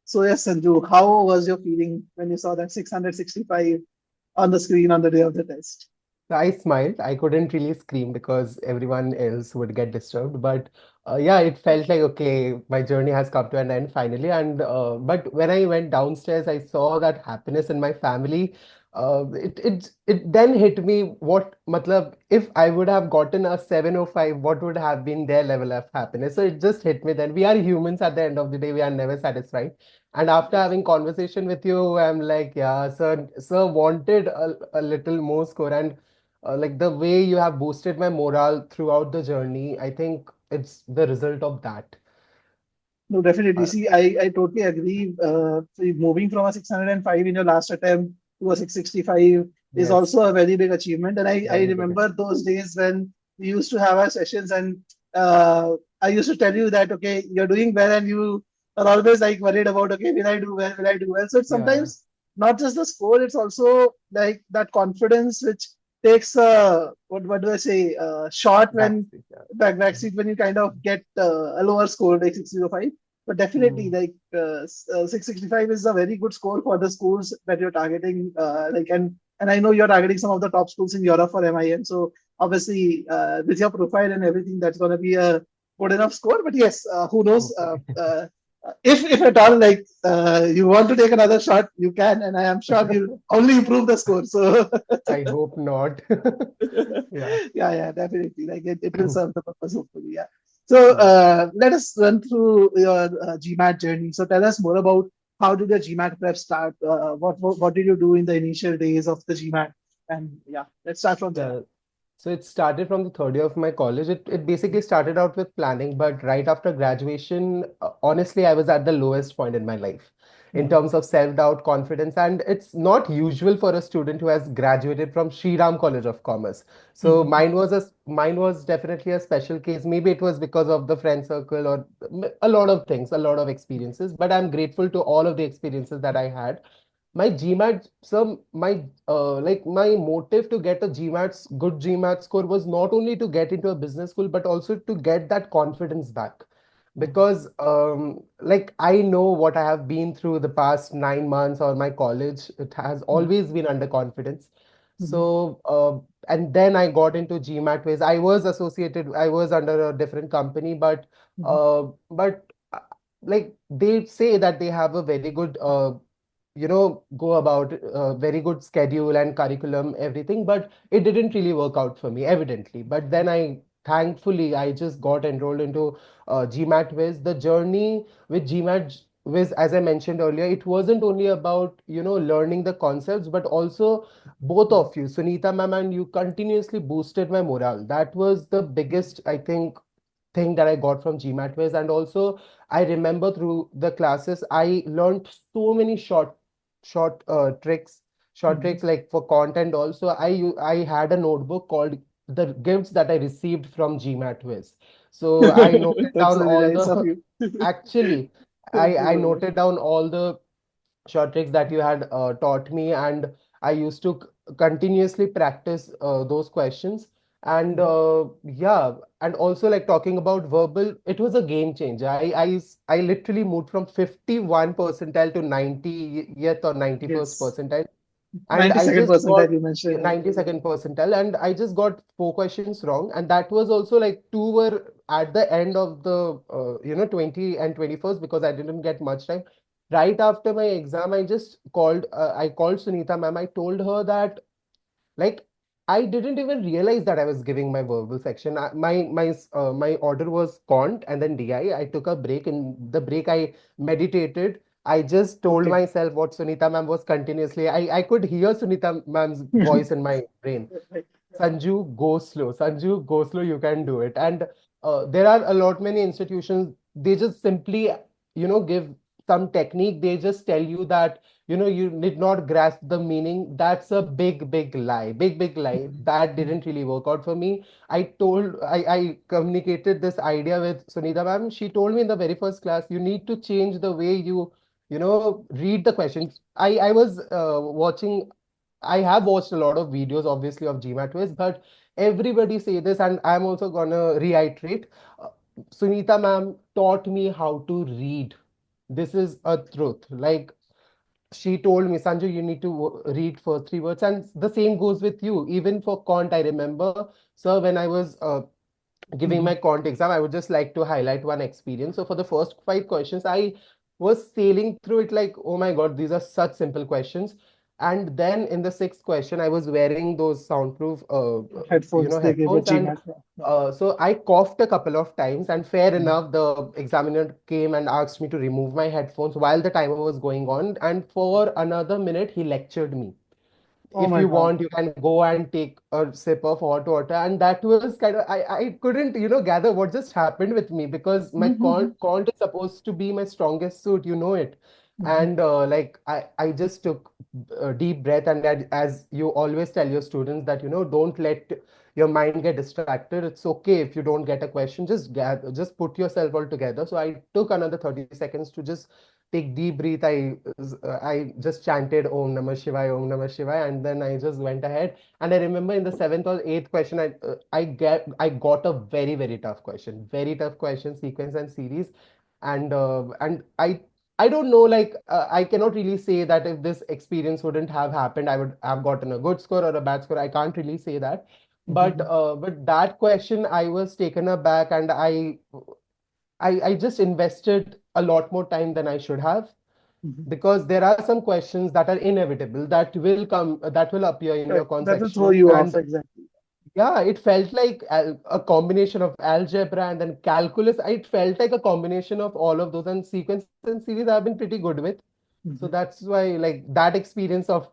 So yes, Sanju, how was your feeling when you saw that 665 on the screen on the day of the test? I smiled. I couldn't really scream because everyone else would get disturbed. But yeah, it felt like, okay, my journey has come to an end finally. And but when I went downstairs, I saw that happiness in my family. It then hit me what matlab, if I would have gotten a 705, what would have been their level of happiness? So it just hit me then. We are humans at the end of the day. We are never satisfied. And after having conversation with you, I'm like, yeah, sir wanted a little more score. And like the way you have boosted my morale throughout the journey, I think it's the result of that. No, definitely. Uh, See, I totally agree. See, moving from a 605 in your last attempt to a 665 is yes, also a very big achievement. And I very big. remember those days when we used to have our sessions, and uh, I used to tell you that, okay, you're doing well, and you are always like worried about, okay, will I do well? Will I do well? So it's Yeah, sometimes not just the score, it's also like that confidence which takes what do I say, short when backseat. Yeah. backseat when you kind of get a lower score like 605. But definitely, Mhm. like 665 is a very good score for the schools that you're targeting. And I know you're targeting some of the top schools in Europe for MIN. So obviously, with your profile and everything, that's going to be a good enough score. But yes, who knows? Hopefully. If at all, like you want to take another shot, you can, and I am sure you only improve the score. So I hope not. Yeah. yeah, definitely. Like it will serve the purpose, hopefully. Yeah. So Yeah. let us run through your GMAT journey. So tell us more about how did the GMAT prep start? What did you do in the initial days of the GMAT? And yeah, let's start from there. Yeah. So it started from the third year of my college. It basically started out with planning, but right after graduation, honestly, I was at the lowest point in my life in Mhm. terms of self-doubt, confidence, and it's not usual for a student who has graduated from Shri Ram College of Commerce. So Mhm. mine was definitely a special case. Maybe it was because of the friend circle or a lot of things, a lot of experiences. But I'm grateful to all of the experiences that I had. My GMAT, so my motive to get a good GMAT score was not only to get into a business school, but also to get that confidence back. Mhm. Because like I know what I have been through the past 9 months or my college, it has Mhm. always been underconfidence. Mhm. So and then I got into GMATWhiz. I was under a different company, Mhm. but like they say that they have a very good go about very good schedule and curriculum, everything, but it didn't really work out for me, evidently. But then thankfully, I just got enrolled into GMATWhiz. The journey with GMATWhiz, as I mentioned earlier, it wasn't only about, learning the concepts, but also both of you, Sunita ma'am and you, continuously boosted my morale. That was the biggest, I think, thing that I got from GMATWhiz. And also, I remember through the classes, I learned so many short tricks, short Mhm. tricks like for content. Also, I had a notebook called the gifts that I received from GMATWhiz. So I noted That's down really all nice of the you. actually, Thank you I so much. noted down all the short tricks that you had taught me, and I used to continuously practice those questions. And Mhm. yeah, and also like talking about verbal, it was a game changer. I literally moved from 51 percentile to 90th or 91st Yes. percentile, and I 92nd just got percentile you mentioned. 92nd percentile, and I just got four questions wrong, and that was also like two were at the end of the 20 and 21st, because I didn't get much time. Right after my exam, I called Sunita ma'am. I told her that, like, I didn't even realize that I was giving my verbal section. My order was Quant and then DI. I took a break. In the break, I meditated. I just told Okay. myself what Sunita ma'am was continuously. I could hear Sunita ma'am's voice in my brain. Right. Sanju, go slow. Sanju, go slow. You can do it. And there are a lot many institutions. They just simply, give some technique. They just tell you that, you did not grasp the meaning. That's a big lie. Big lie. That didn't really work out for me. I communicated this idea with Sunita ma'am. She told me in the very first class, you need to change the way you read the questions. I was watching I have watched a lot of videos, obviously, of GMATWhiz, but everybody say this, and I'm also gonna reiterate. Uh, Sunita ma'am taught me how to read. this is a truth. Like, she told me, Sanju, you need to read first three words, and the same goes with you. Even for Quant, I remember, sir, when I was giving my Mhm. Quant exam, I would just like to highlight one experience. So for the first five questions, I was sailing through it like, oh my God, these are such simple questions. And then in the sixth question, I was wearing those soundproof, Headphones they gave with headphones, and GMAT. Yeah. so I coughed a couple of times, and fair Mhm. enough, the examiner came and asked me to remove my headphones while the timer was going on. And for another minute, he lectured me. Oh If my you God. want, you can go and take a sip of hot water. And that was kind of, I couldn't, gather what just happened with me, because my Mhm. Quant is supposed to be my strongest suit, you know it. Mhm. And like, I just took a deep breath, and as you always tell your students that, don't let your mind get distracted. It's okay if you don't get a question, just put yourself all together. So I took another 30 seconds to just take deep breath. I just chanted Om Namah Shivaya, Om Namah Shivaya, and then I just went ahead. And I remember in the seventh or eighth question, I got a very very tough question, sequence and series, and I don't know, like, I cannot really say that if this experience wouldn't have happened, I would have gotten a good score or a bad score. I can't really say that. But Mhm. that question, I was taken aback, and I just invested a lot more time than I should have, Mhm. because there are some questions that are inevitable, that will appear in your Correct. That will throw consection. you off And exactly. yeah, it felt like a combination of algebra and then calculus. It felt like a combination of all of those, and sequence and series I've been pretty good with. So Mhm. that's why, like, that experience of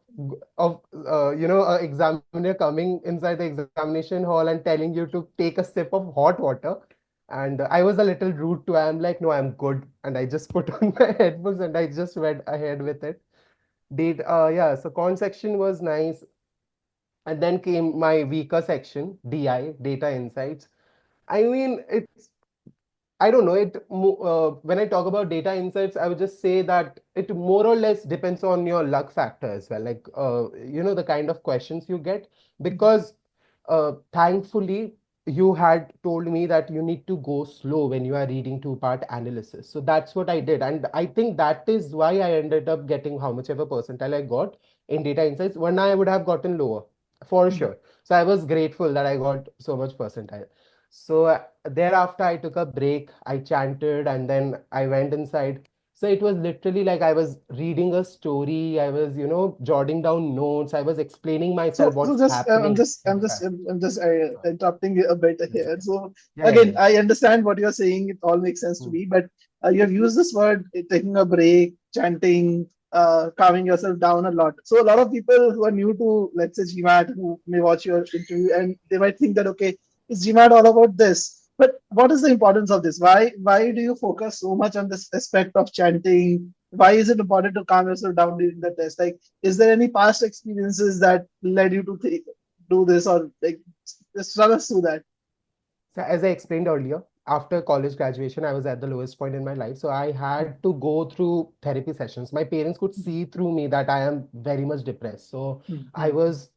a examiner coming inside the examination hall and telling you to take a sip of hot water. And I was a little rude to. I'm like, no, I'm good, and I just put on my headphones and I just went ahead with it. Yeah. So con section was nice, and then came my weaker section, DI, data insights. I mean, I don't know. When I talk about data insights, I would just say that it more or less depends on your luck factor as well. Like, the kind of questions you get. Because thankfully, you had told me that you need to go slow when you are reading two-part analysis. So that's what I did. And I think that is why I ended up getting how much ever percentile I got in data insights. When I would have gotten lower, for Mhm. sure. So I was grateful that I got so much percentile. So thereafter, I took a break, I chanted, and then I went inside. So it was literally like I was reading a story, I was, jotting down notes, I was explaining myself So what's just happening in the past. I'm just interrupting you a bit Yes. here. So Yeah, yeah, again, yeah. I understand what you're saying. It all makes sense to Mm, me. But you have used this word, taking a break, chanting, calming yourself down a lot. So a lot of people who are new to, let's say, GMAT, who may watch your interview, and they might think that, okay, is GMAT all about this? But what is the importance of this? Why do you focus so much on this aspect of chanting? Why is it important to calm yourself down during the test? Like, is there any past experiences that led you to do this, or like just run us through that? So as I explained earlier, after college graduation, I was at the lowest point in my life. So I had to go through therapy sessions. My parents could see through me that I am very much depressed. So I Mhm. was,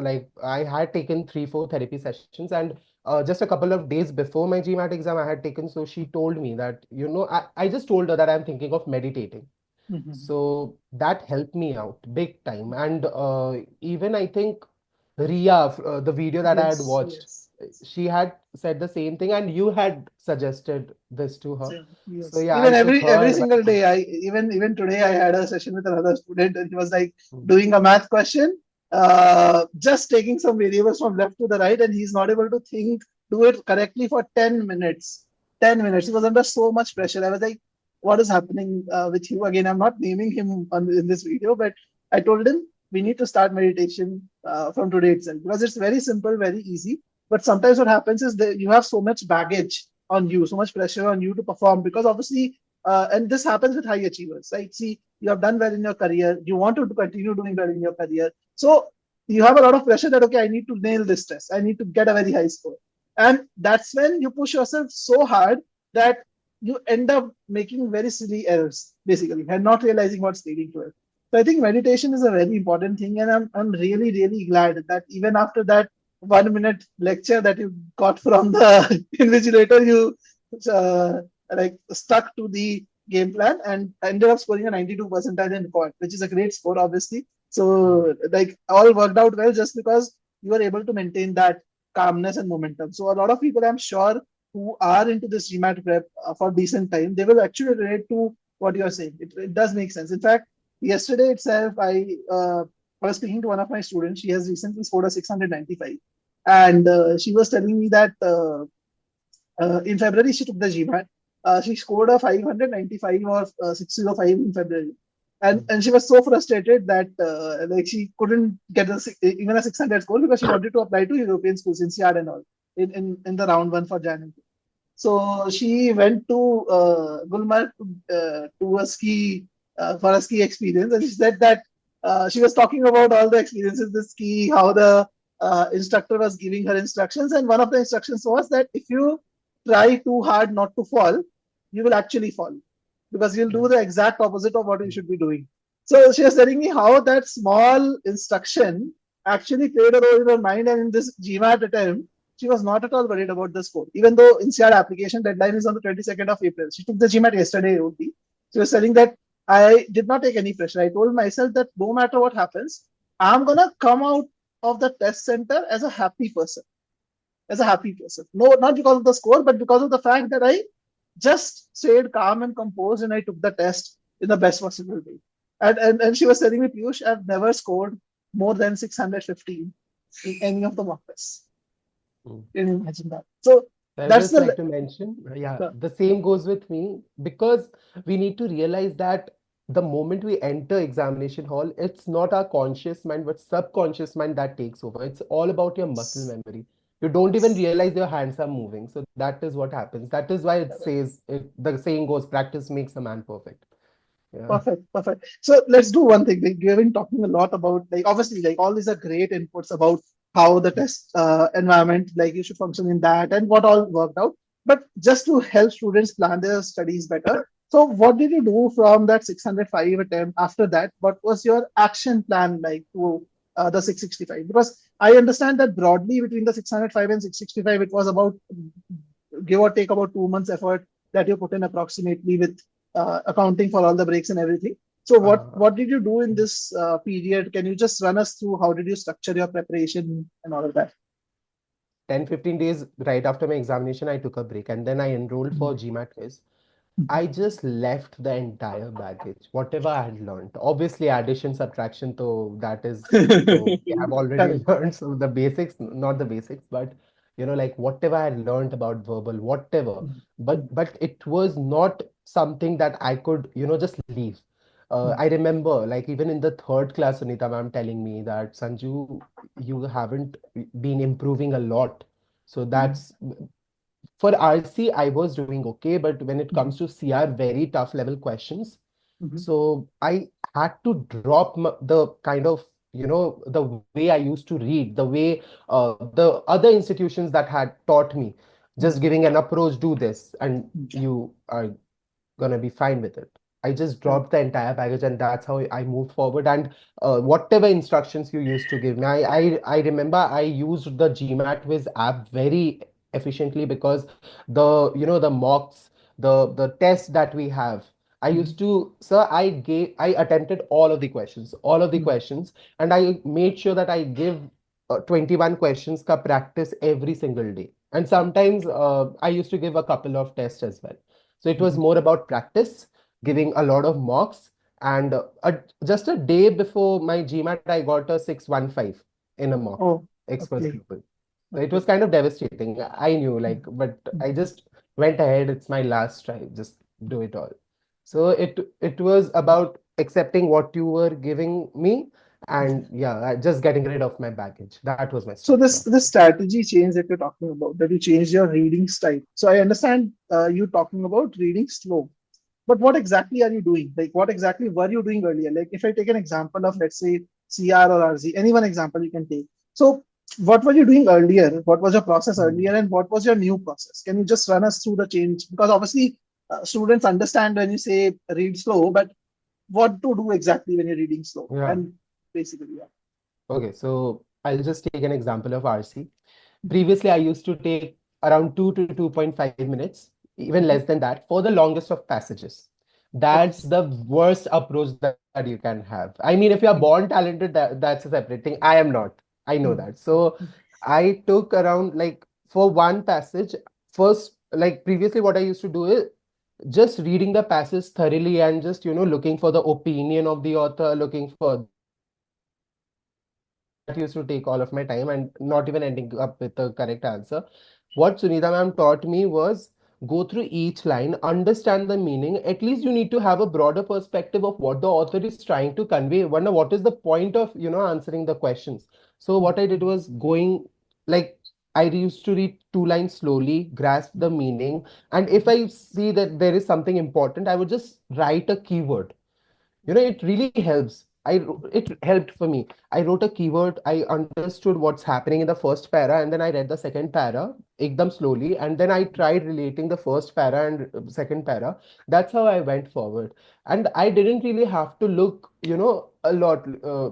like, I had taken three, four therapy sessions, and just a couple of days before my GMAT exam, I had taken. So she told me that, I just told her that I'm thinking of meditating. Mhm. So that helped me out big time. And even I think Ria, the video that I had Yes, watched, yes, yes. she had said the same thing, and you had suggested this to her. So, So yes. yeah, I Even took every her single advice. day, even today, I had a session with another student, and he was like Mm. doing a math question, just taking some variables from left to the right, and he's not able to do it correctly for 10 minutes. 10 minutes. He was under so much pressure. I was like, "What is happening with you?" Again, I'm not naming him in this video, but I told him we need to start meditation from today itself, because it's very simple, very easy. But sometimes what happens is that you have so much baggage on you, so much pressure on you to perform, because obviously, and this happens with high achievers, right? See, you have done well in your career, you want to continue doing well in your career. So you have a lot of pressure that, okay, I need to nail this test, I need to get a very high score. And that's when you push yourself so hard that you end up making very silly errors, basically, and not realizing what's leading to it. So I think meditation is a very important thing, and I'm really, really glad that even after that 1 minute lecture that you got from the invigilator, you uh, like stuck to the game plan and ended up scoring a 92 percentile in Quant, which is a great score, obviously. So like all worked out well just because you were able to maintain that calmness and momentum. So a lot of people, I'm sure, who are into this GMAT prep for decent time, they will actually relate to what you're saying. It does make sense. In fact, yesterday itself, I was speaking to one of my students. She has recently scored a 695, and she was telling me that in February she took the GMAT. She scored a 595 or 605 in February, and she was so frustrated that like she couldn't get even a 600 score because she wanted to apply to European schools in CR and all in the round one for January. So she went to Gulmarg to a ski for a ski experience, and she said that she was talking about all the experiences, the ski, how the instructor was giving her instructions, and one of the instructions was that if you try too hard not to fall, you will actually fall because you'll do the exact opposite of what you should be doing. So she was telling me how that small instruction actually played a role in her mind, and in this GMAT attempt she was not at all worried about the score. Even though NCR application deadline is on the 22nd of April. She took the GMAT yesterday only. She was telling that I did not take any pressure. I told myself that no matter what happens, I'm gonna come out of the test center as a happy person. As a happy person. No, not because of the score, but because of the fact that I just stayed calm and composed and I took the test in the best possible way. And she was telling me, Piyush, I've never scored more than 615 in any of the mock tests. Can you imagine that? So I that's just like the to mention, yeah, uh, the same goes with me because we need to realize that the moment we enter examination hall, it's not our conscious mind, but subconscious mind that takes over. It's all about your muscle memory. You don't even realize your hands are moving. So that is what happens. That is why the saying goes, practice makes a man perfect. Yeah. perfect, perfect. So let's do one thing. Like, we've been talking a lot about, like, obviously, like all these are great inputs about how the test environment, like you should function in that and what all worked out. But just to help students plan their studies better, so what did you do from that 605 attempt after that? What was your action plan like to the 665? Because I understand that broadly between the 605 and 665, it was about give or take about 2 months effort that you put in approximately with accounting for all the breaks and everything. So Uh, what did you do in this period? Can you just run us through how did you structure your preparation and all of that? 10-15 days right after my examination, I took a break and then I enrolled for GMATWhiz. I just left the entire baggage, whatever I had learned. Obviously, addition, subtraction, so that is, so we have already Correct. learned. So the basics, not the basics, but like whatever I had learned about verbal, whatever. But it was not something that I could, just leave. I remember, like even in the third class, Sunita ma'am telling me that Sanju, you haven't been improving a lot. So that's for RC, I was doing okay, but when it comes to CR, very tough level questions. So I had to drop the kind of, the way I used to read, the way the other institutions that had taught me, just giving an approach, do this, and you are gonna be fine with it. I just dropped the entire package, and that's how I moved forward. And whatever instructions you used to give me, I remember I used the GMATWhiz app very efficiently because the mocks, the tests that we have. I used to, sir, I attempted all of the questions, and I made sure that I give 21 questions ka practice every single day. And sometimes I used to give a couple of tests as well. So it was more about practice, giving a lot of mocks. And just a day before my GMAT, I got a 615 in a mock, Oh, experts okay. global. So it Okay. was kind of devastating. I knew, like, but I just went ahead. It's my last try. Just do it all. So it was about accepting what you were giving me, and yeah, just getting rid of my baggage. That was my So structure. this strategy change that you're talking about, that you changed your reading style. So I understand you talking about reading slow. But what exactly are you doing? Like, what exactly were you doing earlier? Like, if I take an example of, let's say, CR or RZ, any one example you can take. So, what were you doing earlier? What was your process earlier, and what was your new process? Can you just run us through the change? Because obviously, students understand when you say read slow, but what to do exactly when you're reading slow? Yeah. And basically, yeah. Okay, so I'll just take an example of RC. Previously, I used to take around 2 to 2.5 minutes, even less than that, for the longest of passages. Okay. That's the worst approach that you can have. I mean, if you are born talented, that's a separate thing. I am not. I know Mm. that. So I took around like for one passage, first, like previously, what I used to do is just reading the passage thoroughly and just, looking for the opinion of the author, looking for this, looking for that. That used to take all of my time and not even ending up with the correct answer. What Sunita ma'am taught me was go through each line, understand the meaning. At least you need to have a broader perspective of what the author is trying to convey. Wonder what is the point of, answering the questions. So what I did was going like I used to read two lines slowly, grasp the meaning, and if I see that there is something important, I would just write a keyword. It really helps. It helped for me. I wrote a keyword, I understood what's happening in the first para, and then I read the second para ekdam slowly, and then I tried relating the first para and second para. That's how I went forward. And I didn't really have to look, a lot.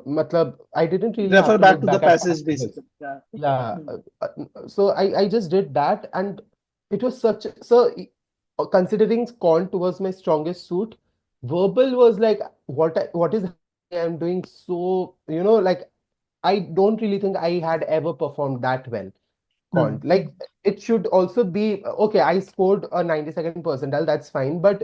Matlab, I didn't really have Refer to back look to the back at passage, passages. basically. Yeah. Yeah. Mm. So I just did that, and it was such so considering Quant was my strongest suit, verbal was like what is happening? I'm doing so, like I don't really think I had ever performed that well. Mm. Like it should also be okay. I scored a 92nd percentile, that's fine. But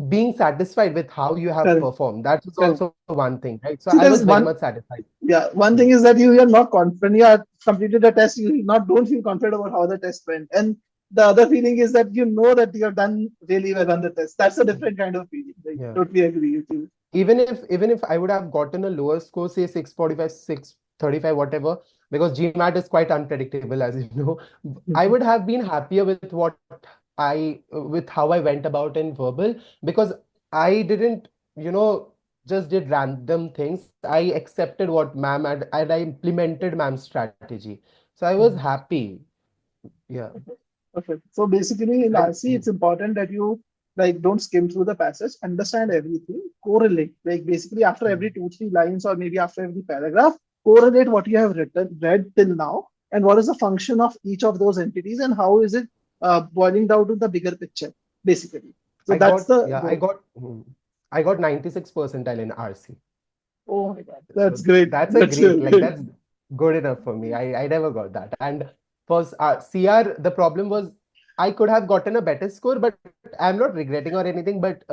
being satisfied with how you have Correct. performed, that is Correct. also one thing, right? So See, I there's was very one. much satisfied. Yeah, one Hmm. thing is that you are not confident. When you have completed the test, you not don't feel confident about how the test went. And the other feeling is that you know that you have done really well on the test. That's a different kind of feeling. I Yeah. totally agree with you. Even if I would have gotten a lower score, say 645, 635, whatever, because GMAT is quite unpredictable, as you know, I would have been happier with how I went about in verbal, because I didn't, just did random things. I accepted what ma'am and I implemented ma'am's strategy. So I was happy. Yeah. Okay. So basically, in And RC, it's important that you like don't skim through the passage, understand everything, correlate. Like basically, after every two, three lines, or maybe after every paragraph, correlate what you have read till now, and what is the function of each of those entities, and how is it boiling down to the bigger picture, basically. So I that's got, the yeah, goal. I got 96 percentile in RC. Oh my God, that's So great. that's a That's great, like good. that's good enough for me. I never got that. And for CR, the problem was I could have gotten a better score, but I'm not regretting or anything. But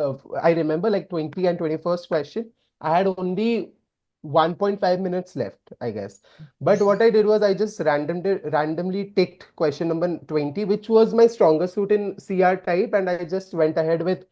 I remember like 20 and 21st question, I had only 1.5 minutes left, I guess. But what I did was I just randomly ticked question number 20, which was my strongest suit in CR type, and I just went ahead with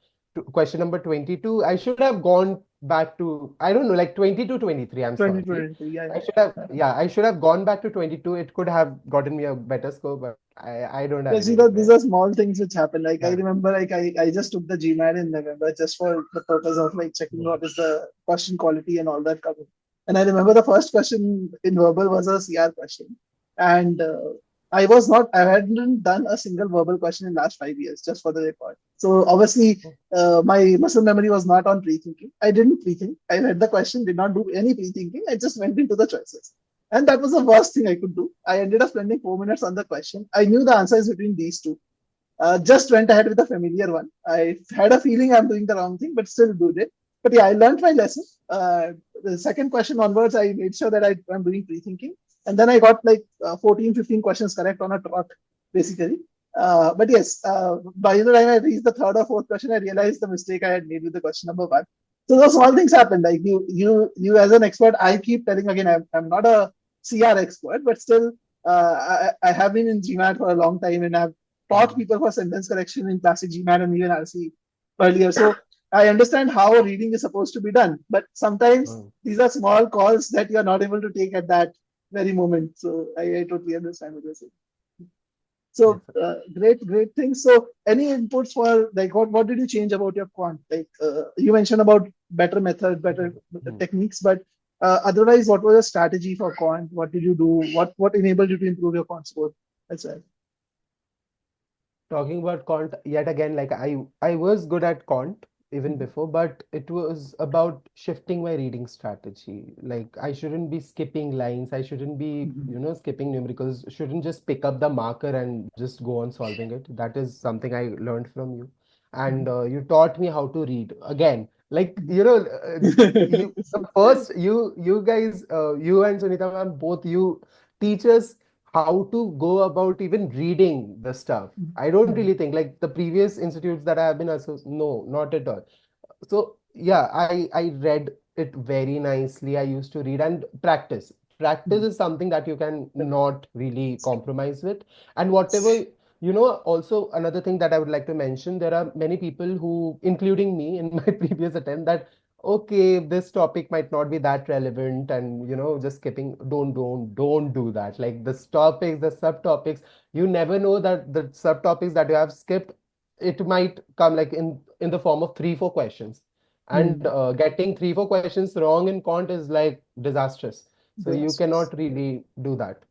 question number 22. I should have gone back to, I don't know, like 20 to 23. I'm sorry. 2022. Yeah, I should have, yeah, I should have gone back to 22. It could have gotten me a better score, but I don't have yeah. See, any these regret. are small things which happen. Like I Yeah. remember, like I just took the GMAT in November just for the purpose of like checking what is the question quality and all that covered. And I remember the first question in verbal was a CR question, and I hadn't done a single verbal question in last 5 years, just for the record. So obviously, my muscle memory was not on pre-thinking. I didn't pre-think. I read the question, did not do any pre-thinking. I just went into the choices. And that was the worst thing I could do. I ended up spending 4 minutes on the question. I knew the answer is between these two. Just went ahead with the familiar one. I had a feeling I'm doing the wrong thing, but still did it. But yeah, I learned my lesson. The second question onwards, I made sure that I'm doing pre-thinking. And then I got like 14, 15 questions correct on a trot, basically. But yes, by the time I reached the third or fourth question, I realized the mistake I had made with the question number one. So those small things happen. Like you as an expert, I keep telling again, I'm not a CR expert, but still, I have been in GMAT for a long time, and I've taught people for sentence correction in classic GMAT and even RC earlier. So I understand how reading is supposed to be done, but sometimes Mm. these are small calls that you are not able to take at that very moment. So I totally understand what you're saying. So Yes. great things. So any inputs for like what did you change about your quant? Like you mentioned about better method, better Mm. techniques, but otherwise, what was your strategy for quant? What did you do? What enabled you to improve your quant score as well? Talking about Quant yet again, like I was good at Quant even Mhm. before, but it was about shifting my reading strategy. Like I shouldn't be skipping lines, I shouldn't be, Mhm. skipping numericals, shouldn't just pick up the marker and just go on solving it. That is something I learned from you. and you taught me how to read again. Like, the first, you guys, you and Sunita ma'am, both you teach us how to go about even reading the stuff. I don't really think like the previous institutes that I have been associated, no, not at all. So yeah, I read it very nicely. I used to read and practice. Practice is something that you can not really compromise with. And whatever, also another thing that I would like to mention, there are many people who, including me in my previous attempt, that okay, this topic might not be that relevant, and just skipping. Don't do that. Like the topics, the subtopics, you never know that the subtopics that you have skipped, it might come like in the form of 3 4 questions, and getting 3 4 questions wrong in Quant is like disastrous, so you Yes. cannot really do that.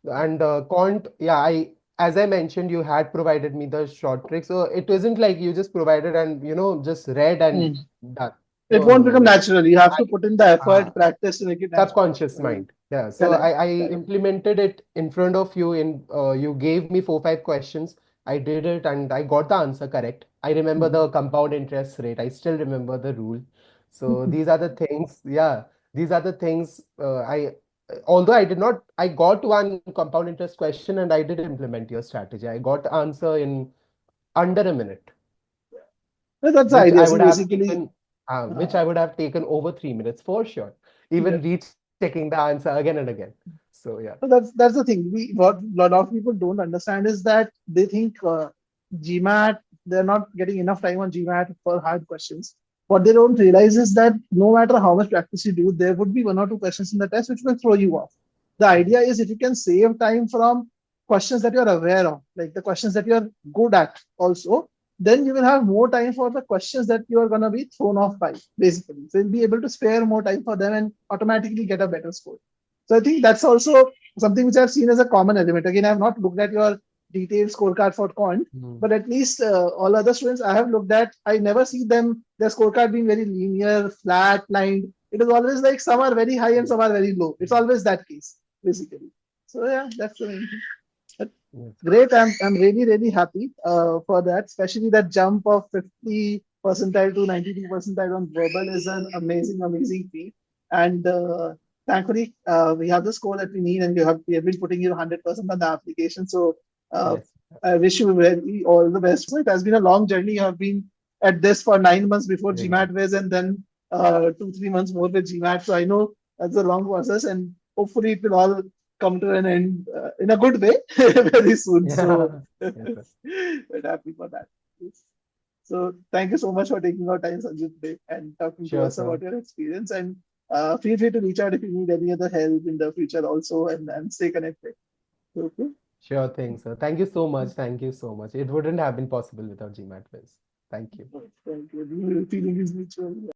And Quant, yeah, I as I mentioned, you had provided me the short trick, so it isn't like you just provided and just read and done. It No, won't no, no, become no. natural. You have I to put in the effort, uh, practice to make it natural. subconscious So, mind. Yeah. So correct, I correct. implemented it in front of you. You gave me 4 5 questions. I did it and I got the answer correct. I remember the compound interest rate. I still remember the rule. So these are the things. Yeah, these are the things. Although I did not, I got one compound interest question and I did implement your strategy. I got the answer in under a minute, So that's the which idea. I See, would have basically, taken, which uh, I would have taken over 3 minutes for sure. yeah. Even rechecking the answer again and again. So yeah. So that's the thing. What a lot of people don't understand is that they think GMAT, they're not getting enough time on GMAT for hard questions. What they don't realize is that no matter how much practice you do, there would be 1 or 2 questions in the test which will throw you off. The idea is if you can save time from questions that you're aware of, like the questions that you're good at also, then you will have more time for the questions that you're going to be thrown off by, basically. So you'll be able to spare more time for them and automatically get a better score. So I think that's also something which I've seen as a common element. Again, I've not looked at your detailed scorecard for Quant, Mm. but at least all other students I have looked at, I never see them their scorecard being very linear, flat lined. It is always like some are very high and some are very low. It's always that case, basically. So yeah, that's the main thing. But Yes. great. I'm really happy for that, especially that jump of 50 percentile to 92 percentile on verbal is an amazing feat. And thankfully, we have the score that we need, and we have been putting you 100% on the application. So uh, Yes. I wish you really all the best. So it has been a long journey. You have been at this for 9 months before Very good. GMATWhiz, and then 2 3 months more with GMAT. So I know that's a long process, and hopefully it will all come to an end in a good way very soon. So, Yeah. Yes, sir. we're happy for that. So, thank you so much for taking our time, Sanju, today and talking to Sure, us sir. about your experience. And feel free to reach out if you need any other help in the future also, and stay connected. Okay. Sure thing, sir. Thank you so much. Thank you so much. It wouldn't have been possible without GMAT Quiz. Thank you. Thank you. The feeling is mutual.